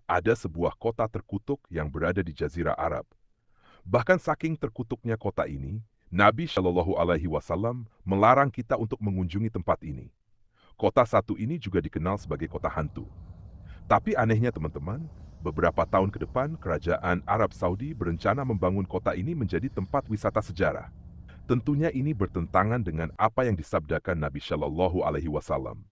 ada sebuah kota terkutuk yang berada di Jazirah Arab. Bahkan saking terkutuknya kota ini, Nabi Shallallahu Alaihi Wasallam melarang kita untuk mengunjungi tempat ini. Kota satu ini juga dikenal sebagai kota hantu. Tapi anehnya teman-teman, beberapa tahun ke depan kerajaan Arab Saudi berencana membangun kota ini menjadi tempat wisata sejarah. Tentunya ini bertentangan dengan apa yang disabdakan Nabi Shallallahu Alaihi Wasallam.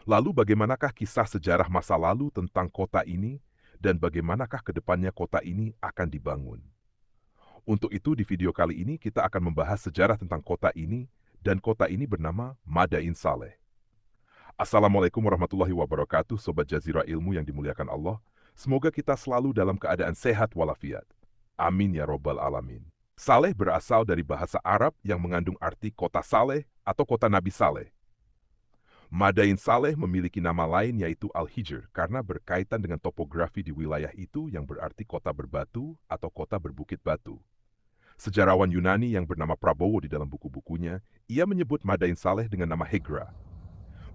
Lalu bagaimanakah kisah sejarah masa lalu tentang kota ini dan bagaimanakah ke depannya kota ini akan dibangun? Untuk itu di video kali ini kita akan membahas sejarah tentang kota ini dan kota ini bernama Madain Saleh. Assalamualaikum warahmatullahi wabarakatuh Sobat Jazirah Ilmu yang dimuliakan Allah. Semoga kita selalu dalam keadaan sehat walafiat. Amin ya robbal alamin. Saleh berasal dari bahasa Arab yang mengandung arti kota Saleh atau kota Nabi Saleh. Madain Saleh memiliki nama lain yaitu Al-Hijr karena berkaitan dengan topografi di wilayah itu yang berarti kota berbatu atau kota berbukit batu. Sejarawan Yunani yang bernama Prabowo di dalam buku-bukunya, ia menyebut Madain Saleh dengan nama Hegra.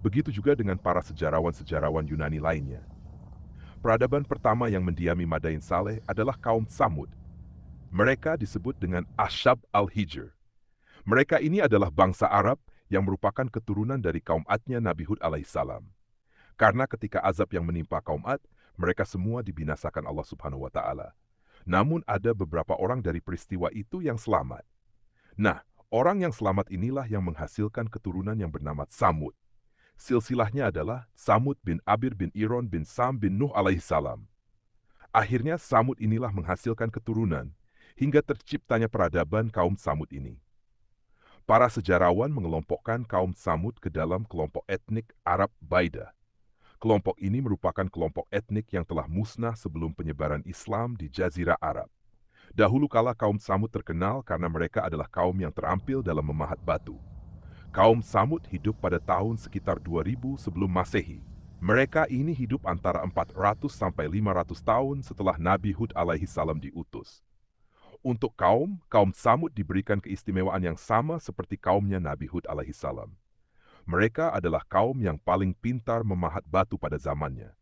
Begitu juga dengan para sejarawan-sejarawan Yunani lainnya. Peradaban pertama yang mendiami Madain Saleh adalah kaum Tsamud. Mereka disebut dengan Ashab al-Hijr. Mereka ini adalah bangsa Arab yang merupakan keturunan dari kaum Adnya Nabi Hud alaihissalam. Karena ketika azab yang menimpa kaum Ad, mereka semua dibinasakan Allah Subhanahu wa Ta'ala. Namun ada beberapa orang dari peristiwa itu yang selamat. Nah, orang yang selamat inilah yang menghasilkan keturunan yang bernama Tsamud. Silsilahnya adalah Tsamud bin Abir bin Iron bin Sam bin Nuh alaihissalam. Akhirnya Tsamud inilah menghasilkan keturunan hingga terciptanya peradaban kaum Tsamud ini. Para sejarawan mengelompokkan kaum Tsamud ke dalam kelompok etnik Arab Baidah. Kelompok ini merupakan kelompok etnik yang telah musnah sebelum penyebaran Islam di Jazirah Arab. Dahulu kala kaum Tsamud terkenal karena mereka adalah kaum yang terampil dalam memahat batu. Kaum Tsamud hidup pada tahun sekitar 2000 sebelum Masehi. Mereka ini hidup antara 400 sampai 500 tahun setelah Nabi Hud alaihissalam diutus. Untuk kaum Tsamud diberikan keistimewaan yang sama seperti kaumnya Nabi Hud alaihissalam. Mereka adalah kaum yang paling pintar memahat batu pada zamannya.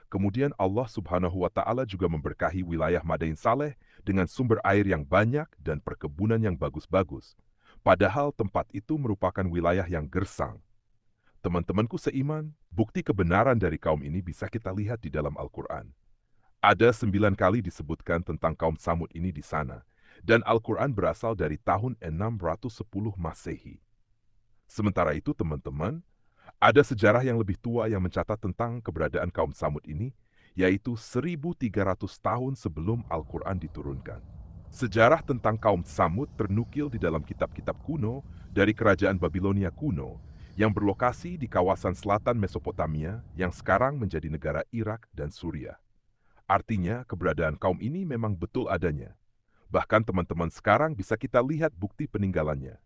Kemudian Allah Subhanahu wa Ta'ala juga memberkahi wilayah Madain Saleh dengan sumber air yang banyak dan perkebunan yang bagus-bagus. Padahal tempat itu merupakan wilayah yang gersang. Teman-temanku seiman, bukti kebenaran dari kaum ini bisa kita lihat di dalam Al-Quran. Ada 9 kali disebutkan tentang kaum Tsamud ini di sana, dan Al-Quran berasal dari tahun 610 Masehi. Sementara itu teman-teman, ada sejarah yang lebih tua yang mencatat tentang keberadaan kaum Tsamud ini, yaitu 1300 tahun sebelum Al-Quran diturunkan. Sejarah tentang kaum Tsamud ternukil di dalam kitab-kitab kuno dari kerajaan Babilonia kuno yang berlokasi di kawasan selatan Mesopotamia yang sekarang menjadi negara Irak dan Suriah. Artinya, keberadaan kaum ini memang betul adanya. Bahkan teman-teman sekarang bisa kita lihat bukti peninggalannya.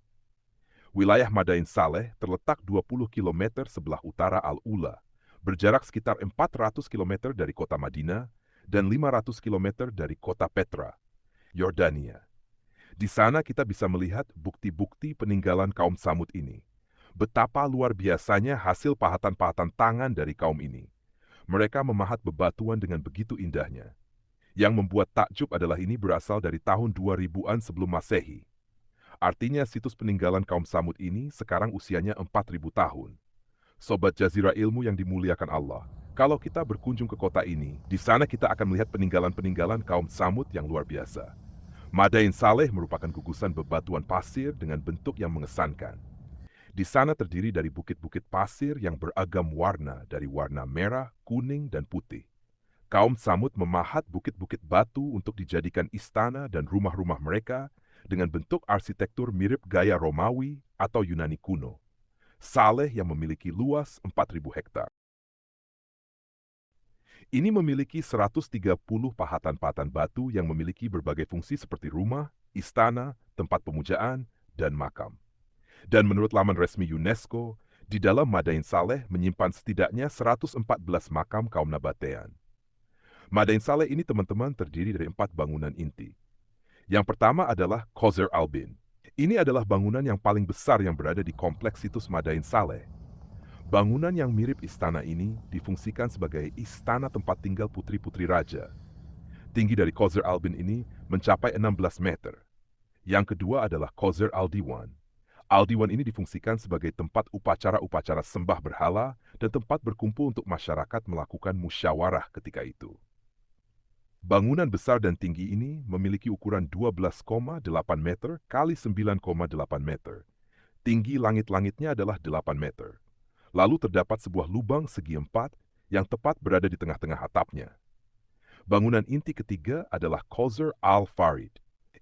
Wilayah Madain Saleh terletak 20 km sebelah utara Al-Ula, berjarak sekitar 400 km dari kota Madinah dan 500 km dari kota Petra, Yordania. Di sana kita bisa melihat bukti-bukti peninggalan kaum Tsamud ini. Betapa luar biasanya hasil pahatan-pahatan tangan dari kaum ini. Mereka memahat bebatuan dengan begitu indahnya. Yang membuat takjub adalah ini berasal dari tahun 2000-an sebelum Masehi. Artinya situs peninggalan kaum Tsamud ini sekarang usianya 4000 tahun. Sobat Jazirah Ilmu yang dimuliakan Allah, kalau kita berkunjung ke kota ini, di sana kita akan melihat peninggalan-peninggalan kaum Tsamud yang luar biasa. Madain Saleh merupakan gugusan bebatuan pasir dengan bentuk yang mengesankan. Di sana terdiri dari bukit-bukit pasir yang beragam warna dari warna merah, kuning, dan putih. Kaum Tsamud memahat bukit-bukit batu untuk dijadikan istana dan rumah-rumah mereka dengan bentuk arsitektur mirip gaya Romawi atau Yunani kuno. Saleh yang memiliki luas 4.000 hektar. Ini memiliki 130 pahatan-pahatan batu yang memiliki berbagai fungsi seperti rumah, istana, tempat pemujaan, dan makam. Dan menurut laman resmi UNESCO, di dalam Madain Saleh menyimpan setidaknya 114 makam kaum Nabatean. Madain Saleh ini teman-teman terdiri dari 4 bangunan inti. Yang pertama adalah Qasr Albin. Ini adalah bangunan yang paling besar yang berada di kompleks situs Madain Saleh. Bangunan yang mirip istana ini difungsikan sebagai istana tempat tinggal putri-putri raja. Tinggi dari Qasr al-Bin ini mencapai 16 meter. Yang kedua adalah Qasr al-Diwan. Al-Diwan ini difungsikan sebagai tempat upacara-upacara sembah berhala dan tempat berkumpul untuk masyarakat melakukan musyawarah ketika itu. Bangunan besar dan tinggi ini memiliki ukuran 12,8 meter kali 9,8 meter. Tinggi langit-langitnya adalah 8 meter. Lalu terdapat sebuah lubang segi empat yang tepat berada di tengah-tengah atapnya. Bangunan inti ketiga adalah Qasr al-Farid.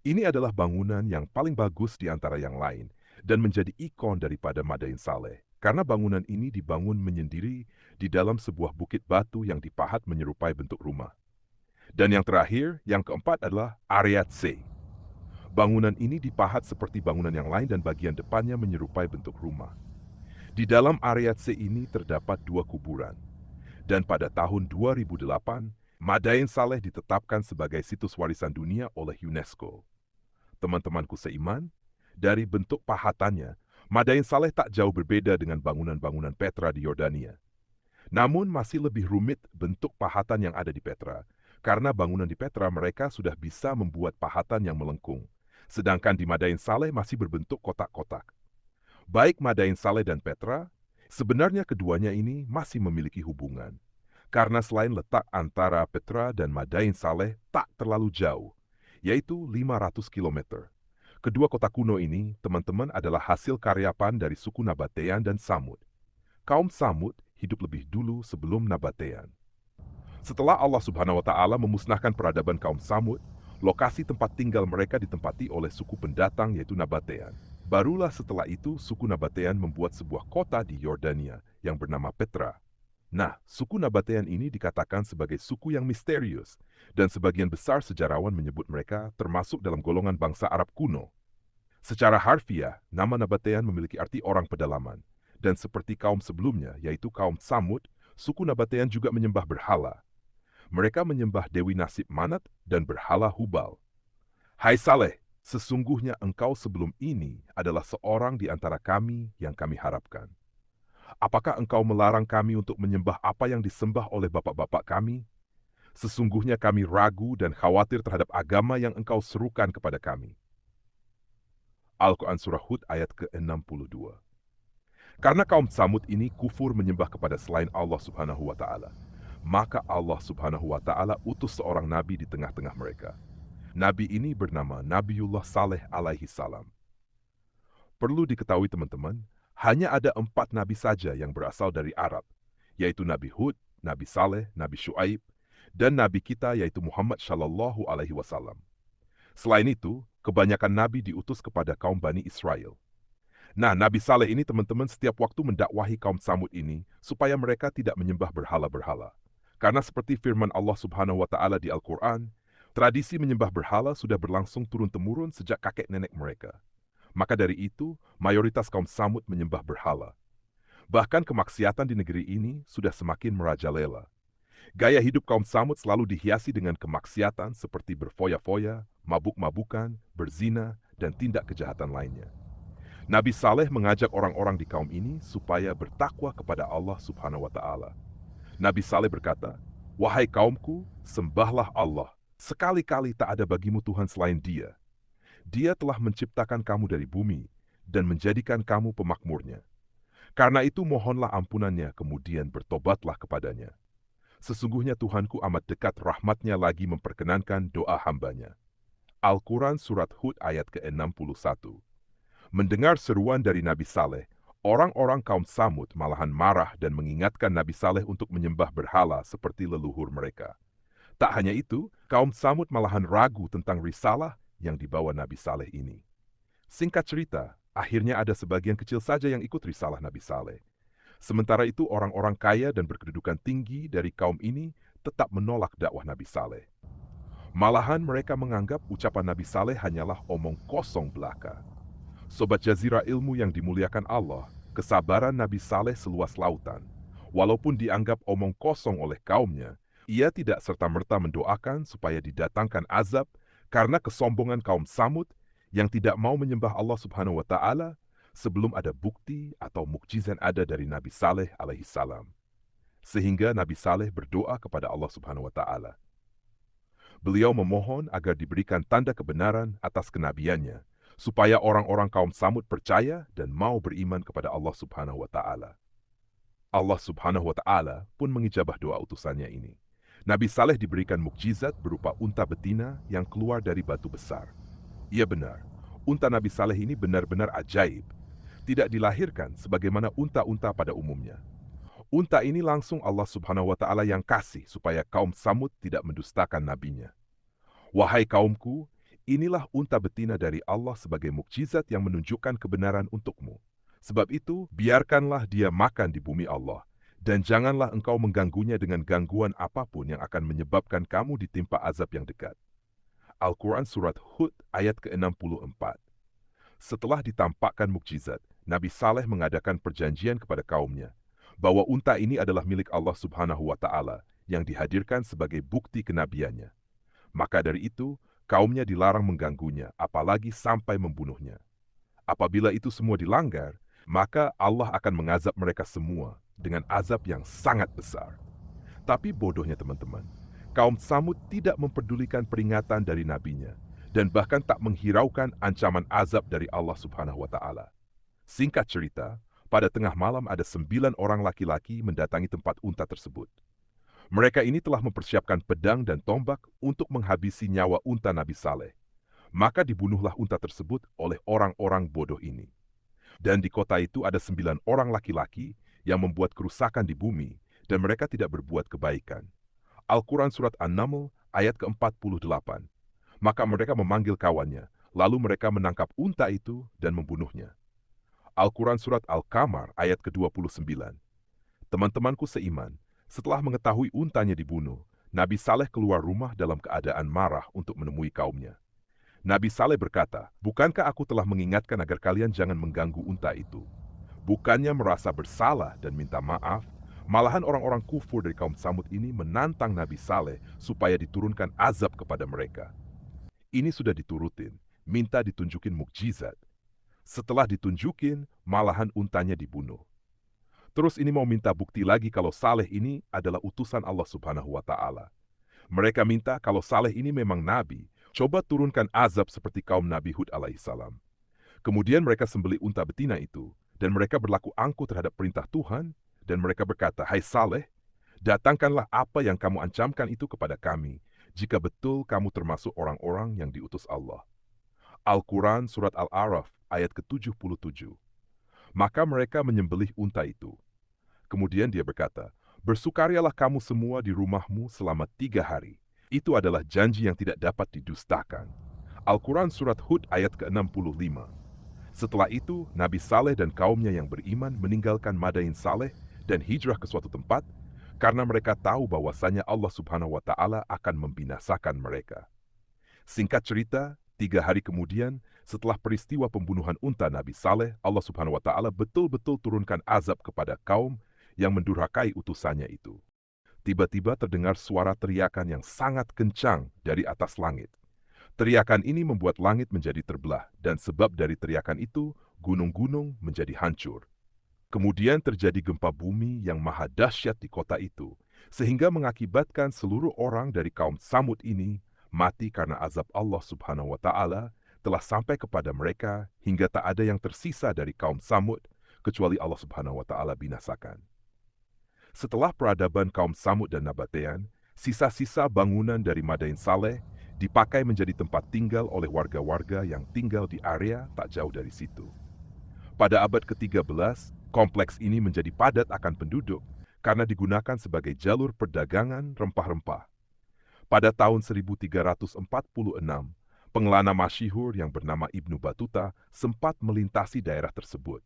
Ini adalah bangunan yang paling bagus di antara yang lain dan menjadi ikon daripada Madain Saleh. Karena bangunan ini dibangun menyendiri di dalam sebuah bukit batu yang dipahat menyerupai bentuk rumah. Dan yang terakhir, yang keempat adalah Ariat C. Bangunan ini dipahat seperti bangunan yang lain dan bagian depannya menyerupai bentuk rumah. Di dalam Ariat C ini terdapat 2 kuburan. Dan pada tahun 2008, Madain Saleh ditetapkan sebagai situs warisan dunia oleh UNESCO. Teman-temanku seiman, dari bentuk pahatannya, Madain Saleh tak jauh berbeda dengan bangunan-bangunan Petra di Yordania. Namun masih lebih rumit bentuk pahatan yang ada di Petra, karena bangunan di Petra mereka sudah bisa membuat pahatan yang melengkung, sedangkan di Madain Saleh masih berbentuk kotak-kotak. Baik Madain Saleh dan Petra, sebenarnya keduanya ini masih memiliki hubungan. Karena selain letak antara Petra dan Madain Saleh tak terlalu jauh, yaitu 500 km. Kedua kota kuno ini, teman-teman, adalah hasil karyapan dari suku Nabatean dan Samud. Kaum Samud hidup lebih dulu sebelum Nabatean. Setelah Allah Subhanahu wa Ta'ala memusnahkan peradaban kaum Samud, lokasi tempat tinggal mereka ditempati oleh suku pendatang yaitu Nabatean. Barulah setelah itu suku Nabatean membuat sebuah kota di Yordania yang bernama Petra. Nah, suku Nabatean ini dikatakan sebagai suku yang misterius dan sebagian besar sejarawan menyebut mereka termasuk dalam golongan bangsa Arab kuno. Secara harfiah, nama Nabatean memiliki arti orang pedalaman. Dan seperti kaum sebelumnya, yaitu kaum Samud, suku Nabatean juga menyembah berhala. Mereka menyembah Dewi Nasib Manat dan berhala Hubal. Hai Saleh, sesungguhnya engkau sebelum ini adalah seorang di antara kami yang kami harapkan. Apakah engkau melarang kami untuk menyembah apa yang disembah oleh bapak-bapak kami? Sesungguhnya kami ragu dan khawatir terhadap agama yang engkau serukan kepada kami. Al-Quran Surah Hud ayat ke-62. Karena kaum Samud ini kufur menyembah kepada selain Allah Subhanahu wa Ta'ala, maka Allah Subhanahu wa Ta'ala utus seorang nabi di tengah-tengah mereka. Nabi ini bernama Nabiullah Saleh alaihi salam. Perlu diketahui teman-teman, hanya ada 4 nabi saja yang berasal dari Arab, yaitu Nabi Hud, Nabi Saleh, Nabi Syuaib, dan Nabi kita yaitu Muhammad Shallallahu Alaihi Wasallam. Selain itu, kebanyakan nabi diutus kepada kaum Bani Israel. Nah, Nabi Saleh ini teman-teman setiap waktu mendakwahi kaum Samud ini supaya mereka tidak menyembah berhala-berhala. Karena seperti firman Allah Subhanahu wa Ta'ala di Al-Quran, tradisi menyembah berhala sudah berlangsung turun-temurun sejak kakek nenek mereka. Maka dari itu, mayoritas kaum Samud menyembah berhala. Bahkan kemaksiatan di negeri ini sudah semakin merajalela. Gaya hidup kaum Samud selalu dihiasi dengan kemaksiatan seperti berfoya-foya, mabuk-mabukan, berzina, dan tindak kejahatan lainnya. Nabi Saleh mengajak orang-orang di kaum ini supaya bertakwa kepada Allah Subhanahu wa Ta'ala. Nabi Saleh berkata, "Wahai kaumku, sembahlah Allah. Sekali-kali tak ada bagimu Tuhan selain Dia. Dia telah menciptakan kamu dari bumi dan menjadikan kamu pemakmurnya. Karena itu mohonlah ampunannya, kemudian bertobatlah kepadanya. Sesungguhnya Tuhanku amat dekat rahmatnya lagi memperkenankan doa hambanya." Al-Quran Surat Hud ayat ke-61. Mendengar seruan dari Nabi Saleh, orang-orang kaum Samud malahan marah dan mengingatkan Nabi Saleh untuk menyembah berhala seperti leluhur mereka. Tak hanya itu, kaum Samud malahan ragu tentang risalah yang dibawa Nabi Saleh ini. Singkat cerita, akhirnya ada sebagian kecil saja yang ikut risalah Nabi Saleh. Sementara itu orang-orang kaya dan berkedudukan tinggi dari kaum ini tetap menolak dakwah Nabi Saleh. Malahan mereka menganggap ucapan Nabi Saleh hanyalah omong kosong belaka. Sobat Jazirah Ilmu yang dimuliakan Allah, kesabaran Nabi Saleh seluas lautan. Walaupun dianggap omong kosong oleh kaumnya, ia tidak serta-merta mendoakan supaya didatangkan azab karena kesombongan kaum Samud yang tidak mau menyembah Allah Subhanahu wa Ta'ala, sebelum ada bukti atau mukjizat ada dari Nabi Saleh alaihi salam. Sehingga Nabi Saleh berdoa kepada Allah Subhanahu wa taala. Beliau memohon agar diberikan tanda kebenaran atas kenabiannya, supaya orang-orang kaum Samud percaya dan mau beriman kepada Allah Subhanahu wa taala. Allah Subhanahu wa taala pun mengijabah doa utusannya ini. Nabi Saleh diberikan mukjizat berupa unta betina yang keluar dari batu besar. Ia benar, unta Nabi Saleh ini benar-benar ajaib. Tidak dilahirkan sebagaimana unta-unta pada umumnya. Unta ini langsung Allah Subhanahu wa taala yang kasih supaya kaum Samud tidak mendustakan nabinya. Wahai kaumku, inilah unta betina dari Allah sebagai mukjizat yang menunjukkan kebenaran untukmu. Sebab itu, biarkanlah dia makan di bumi Allah, dan janganlah engkau mengganggunya dengan gangguan apapun yang akan menyebabkan kamu ditimpa azab yang dekat. Al-Quran Surat Hud ayat ke-64. Setelah ditampakkan mukjizat, Nabi Saleh mengadakan perjanjian kepada kaumnya, bahwa unta ini adalah milik Allah Subhanahu wa taala yang dihadirkan sebagai bukti kenabiannya. Maka dari itu, kaumnya dilarang mengganggunya, apalagi sampai membunuhnya. Apabila itu semua dilanggar, maka Allah akan mengazab mereka semua dengan azab yang sangat besar. Tapi bodohnya teman-teman, kaum Samud tidak mempedulikan peringatan dari nabinya, dan bahkan tak menghiraukan ancaman azab dari Allah Subhanahu wa taala. Singkat cerita, pada tengah malam ada 9 orang laki-laki mendatangi tempat unta tersebut. Mereka ini telah mempersiapkan pedang dan tombak untuk menghabisi nyawa unta Nabi Saleh. Maka dibunuhlah unta tersebut oleh orang-orang bodoh ini. Dan di kota itu ada 9 orang laki-laki yang membuat kerusakan di bumi, dan mereka tidak berbuat kebaikan. Al-Quran Surat An-Naml ayat ke-48. Maka mereka memanggil kawannya, lalu mereka menangkap unta itu dan membunuhnya. Al-Quran Surat Al-Qamar ayat ke-29. Teman-temanku seiman, setelah mengetahui untanya dibunuh, Nabi Saleh keluar rumah dalam keadaan marah untuk menemui kaumnya. Nabi Saleh berkata, "Bukankah aku telah mengingatkan agar kalian jangan mengganggu unta itu?" Bukannya merasa bersalah dan minta maaf, malahan orang-orang kufur dari kaum Samud ini menantang Nabi Saleh supaya diturunkan azab kepada mereka. Ini sudah diturutin, minta ditunjukin mukjizat. Setelah ditunjukin, malahan untanya dibunuh. Terus ini mau minta bukti lagi kalau Saleh ini adalah utusan Allah Subhanahu wa taala. Mereka minta kalau Saleh ini memang nabi, coba turunkan azab seperti kaum Nabi Hud alaihissalam. Kemudian mereka sembelih unta betina itu, dan mereka berlaku angkuh terhadap perintah Tuhan, dan mereka berkata, "Hai Saleh, datangkanlah apa yang kamu ancamkan itu kepada kami, jika betul kamu termasuk orang-orang yang diutus Allah." Al-Quran Surat Al-A'raf ayat ke-77. Maka mereka menyembelih unta itu. Kemudian dia berkata, "Bersukarialah kamu semua di rumahmu selama 3 hari. Itu adalah janji yang tidak dapat didustakan." Al-Quran Surat Hud ayat ke-65. Setelah itu, Nabi Saleh dan kaumnya yang beriman meninggalkan Madain Saleh dan hijrah ke suatu tempat, karena mereka tahu bahwasanya Allah Subhanahu wa taala akan membinasakan mereka. Singkat cerita, 3 hari kemudian, setelah peristiwa pembunuhan unta Nabi Saleh, Allah Subhanahu wa taala betul-betul turunkan azab kepada kaum yang mendurhakai utusannya itu. Tiba-tiba terdengar suara teriakan yang sangat kencang dari atas langit. Teriakan ini membuat langit menjadi terbelah, dan sebab dari teriakan itu, gunung-gunung menjadi hancur. Kemudian terjadi gempa bumi yang maha dahsyat di kota itu, sehingga mengakibatkan seluruh orang dari kaum Samud ini mati karena azab Allah Subhanahu wa taala telah sampai kepada mereka hingga tak ada yang tersisa dari kaum Samud kecuali Allah Subhanahu wa taala binasakan. Setelah peradaban kaum Samud dan Nabatean, sisa-sisa bangunan dari Madain Saleh dipakai menjadi tempat tinggal oleh warga-warga yang tinggal di area tak jauh dari situ. Pada abad ke-13, kompleks ini menjadi padat akan penduduk karena digunakan sebagai jalur perdagangan rempah-rempah. Pada tahun 1346, pengelana masyhur yang bernama Ibnu Battuta sempat melintasi daerah tersebut.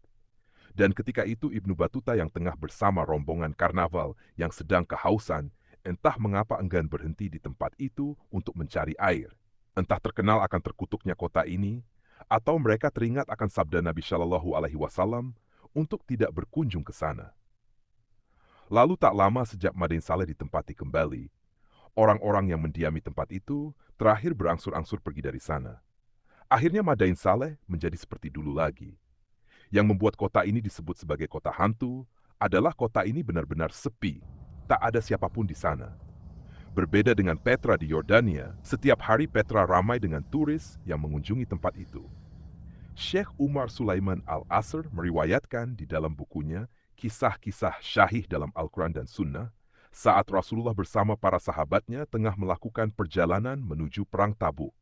Dan ketika itu Ibnu Battuta yang tengah bersama rombongan karnaval yang sedang kehausan, entah mengapa enggan berhenti di tempat itu untuk mencari air. Entah terkenal akan terkutuknya kota ini, atau mereka teringat akan sabda Nabi Shallallahu Alaihi Wasallam untuk tidak berkunjung ke sana. Lalu tak lama sejak Madain Saleh ditempati kembali, orang-orang yang mendiami tempat itu terakhir berangsur-angsur pergi dari sana. Akhirnya Madain Saleh menjadi seperti dulu lagi. Yang membuat kota ini disebut sebagai kota hantu adalah kota ini benar-benar sepi, tak ada siapapun di sana. Berbeda dengan Petra di Yordania, setiap hari Petra ramai dengan turis yang mengunjungi tempat itu. Syekh Umar Sulaiman Al-Asr meriwayatkan di dalam bukunya Kisah-Kisah Syahih dalam Al-Quran dan Sunnah, saat Rasulullah bersama para sahabatnya tengah melakukan perjalanan menuju Perang Tabuk.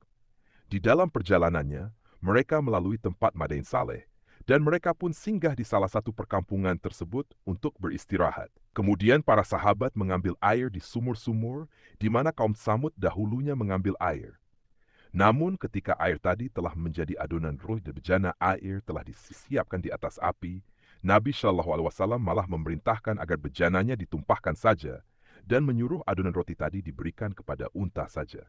Di dalam perjalanannya, mereka melalui tempat Madain Saleh, dan mereka pun singgah di salah satu perkampungan tersebut untuk beristirahat. Kemudian para sahabat mengambil air di sumur-sumur di mana kaum Samud dahulunya mengambil air. Namun ketika air tadi telah menjadi adonan ruh dan bejana air telah disiapkan di atas api, Nabi Shallallahu Alaihi Wasallam malah memerintahkan agar bejananya ditumpahkan saja dan menyuruh adonan roti tadi diberikan kepada unta saja.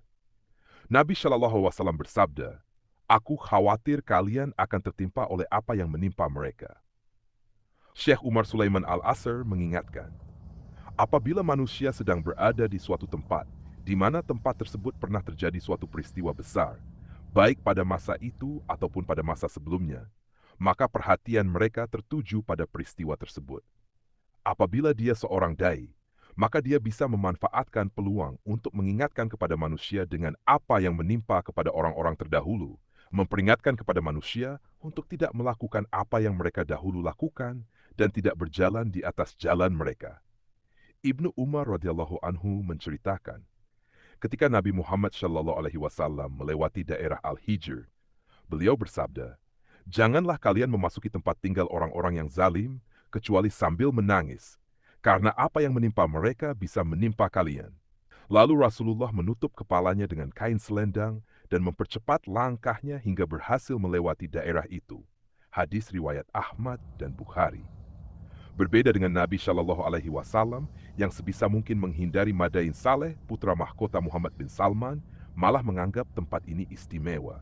Nabi Shallallahu Alaihi Wasallam bersabda, "Aku khawatir kalian akan tertimpa oleh apa yang menimpa mereka." Syekh Umar Sulaiman Al-Asr mengingatkan, apabila manusia sedang berada di suatu tempat, di mana tempat tersebut pernah terjadi suatu peristiwa besar, baik pada masa itu ataupun pada masa sebelumnya, maka perhatian mereka tertuju pada peristiwa tersebut. Apabila dia seorang dai, maka dia bisa memanfaatkan peluang untuk mengingatkan kepada manusia dengan apa yang menimpa kepada orang-orang terdahulu, memperingatkan kepada manusia untuk tidak melakukan apa yang mereka dahulu lakukan dan tidak berjalan di atas jalan mereka. Ibnu Umar radhiyallahu anhu menceritakan, ketika Nabi Muhammad shallallahu alaihi wasallam melewati daerah Al-Hijr, beliau bersabda, "Janganlah kalian memasuki tempat tinggal orang-orang yang zalim kecuali sambil menangis, karena apa yang menimpa mereka bisa menimpa kalian." Lalu Rasulullah menutup kepalanya dengan kain selendang dan mempercepat langkahnya hingga berhasil melewati daerah itu. Hadis riwayat Ahmad dan Bukhari. Berbeda dengan Nabi Shallallahu Alaihi Wasallam yang sebisa mungkin menghindari Madain Saleh, putra mahkota Muhammad bin Salman, malah menganggap tempat ini istimewa.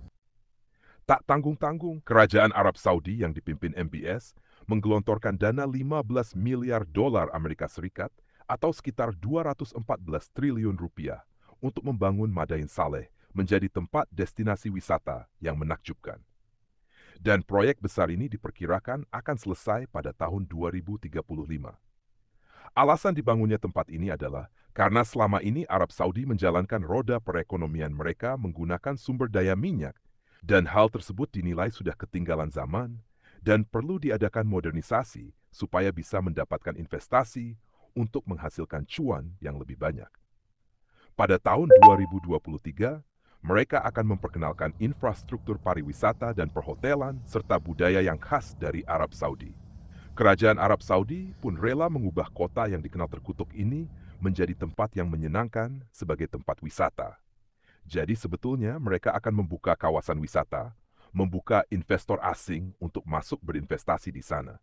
Tak tanggung-tanggung, kerajaan Arab Saudi yang dipimpin MBS menggelontorkan dana 15 miliar dolar Amerika Serikat atau sekitar 214 triliun rupiah untuk membangun Madain Saleh menjadi tempat destinasi wisata yang menakjubkan. Dan proyek besar ini diperkirakan akan selesai pada tahun 2035. Alasan dibangunnya tempat ini adalah karena selama ini Arab Saudi menjalankan roda perekonomian mereka menggunakan sumber daya minyak, dan hal tersebut dinilai sudah ketinggalan zaman dan perlu diadakan modernisasi supaya bisa mendapatkan investasi untuk menghasilkan cuan yang lebih banyak. Pada tahun 2023, mereka akan memperkenalkan infrastruktur pariwisata dan perhotelan serta budaya yang khas dari Arab Saudi. Kerajaan Arab Saudi pun rela mengubah kota yang dikenal terkutuk ini menjadi tempat yang menyenangkan sebagai tempat wisata. Jadi sebetulnya mereka akan membuka kawasan wisata, membuka investor asing untuk masuk berinvestasi di sana.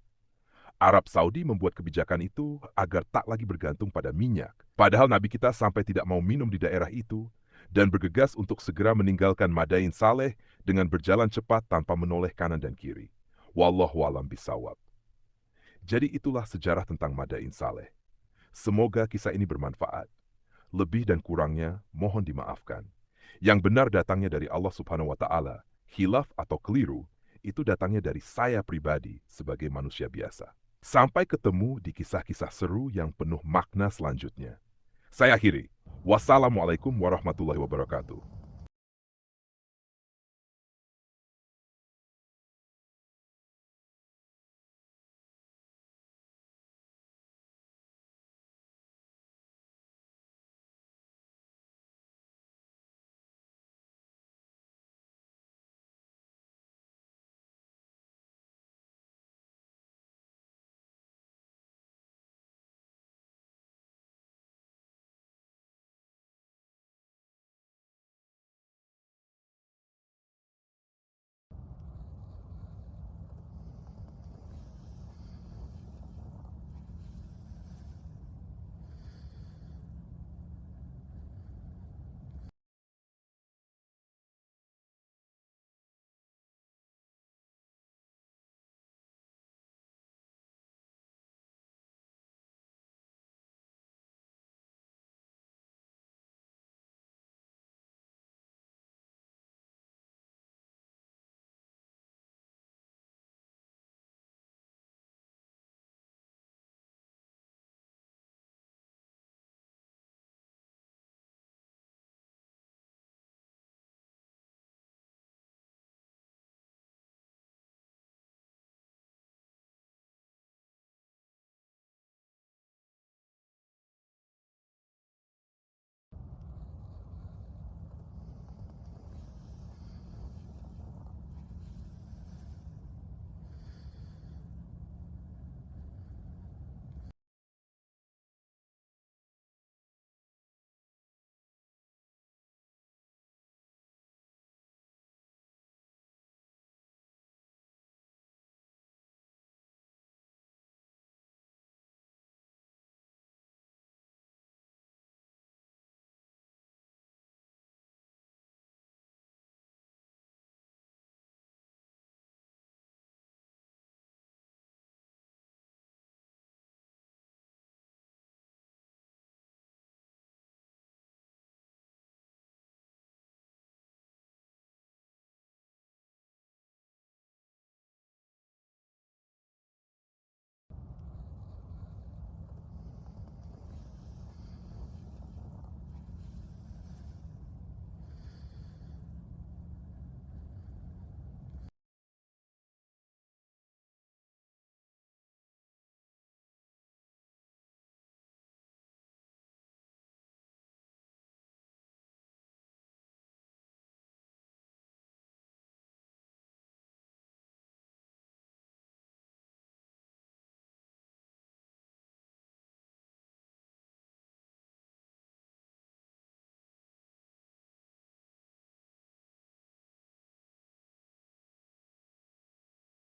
Arab Saudi membuat kebijakan itu agar tak lagi bergantung pada minyak. Padahal Nabi kita sampai tidak mau minum di daerah itu dan bergegas untuk segera meninggalkan Madain Saleh dengan berjalan cepat tanpa menoleh kanan dan kiri. Wallahu a'lam bishawab. Jadi itulah sejarah tentang Madain Saleh. Semoga kisah ini bermanfaat. Lebih dan kurangnya mohon dimaafkan. Yang benar datangnya dari Allah Subhanahu wa Ta'ala. Khilaf atau keliru itu datangnya dari saya pribadi sebagai manusia biasa. Sampai ketemu di kisah-kisah seru yang penuh makna selanjutnya. Saya akhiri. Wassalamualaikum warahmatullahi wabarakatuh.